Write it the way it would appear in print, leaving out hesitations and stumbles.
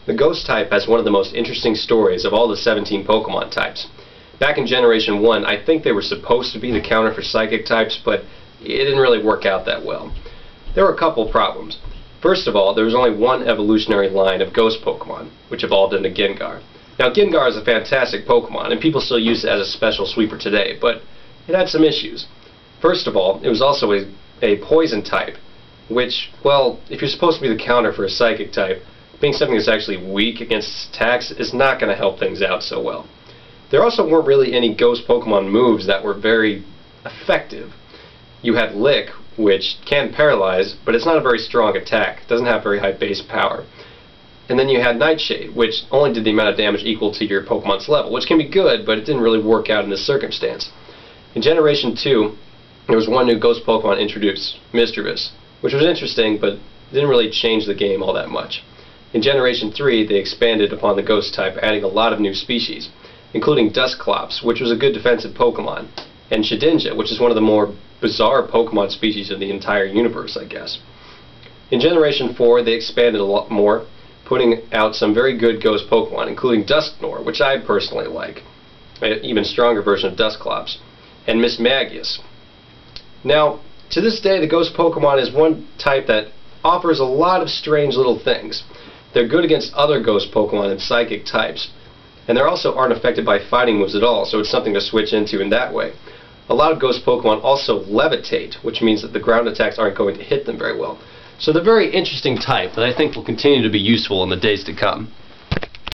The Ghost type has one of the most interesting stories of all the 17 Pokemon types. Back in Generation 1, I think they were supposed to be the counter for Psychic types, but it didn't really work out that well. There were a couple problems. First of all, there was only one evolutionary line of Ghost Pokemon, which evolved into Gengar. Now, Gengar is a fantastic Pokemon, and people still use it as a special sweeper today, but it had some issues. First of all, it was also a poison type, which, well, if you're supposed to be the counter for a Psychic type, being something that's actually weak against attacks is not going to help things out so well. There also weren't really any Ghost Pokemon moves that were very effective. You had Lick, which can paralyze, but it's not a very strong attack. It doesn't have very high base power. And then you had Nightshade, which only did the amount of damage equal to your Pokemon's level, which can be good, but it didn't really work out in this circumstance. In Generation 2, there was one new Ghost Pokemon introduced, Misdreavus, which was interesting, but didn't really change the game all that much. In Generation 3, they expanded upon the Ghost type, adding a lot of new species, including Dusclops, which was a good defensive Pokemon, and Shedinja, which is one of the more bizarre Pokemon species in the entire universe, I guess. In Generation 4, they expanded a lot more, putting out some very good Ghost Pokemon, including Dusknoir, which I personally like, an even stronger version of Dusclops, and Mismagius. Now, to this day, the Ghost Pokemon is one type that offers a lot of strange little things. They're good against other Ghost Pokemon and Psychic types, and they also aren't affected by fighting moves at all, so it's something to switch into in that way. A lot of Ghost Pokemon also levitate, which means that the ground attacks aren't going to hit them very well. So they're a very interesting type that I think will continue to be useful in the days to come.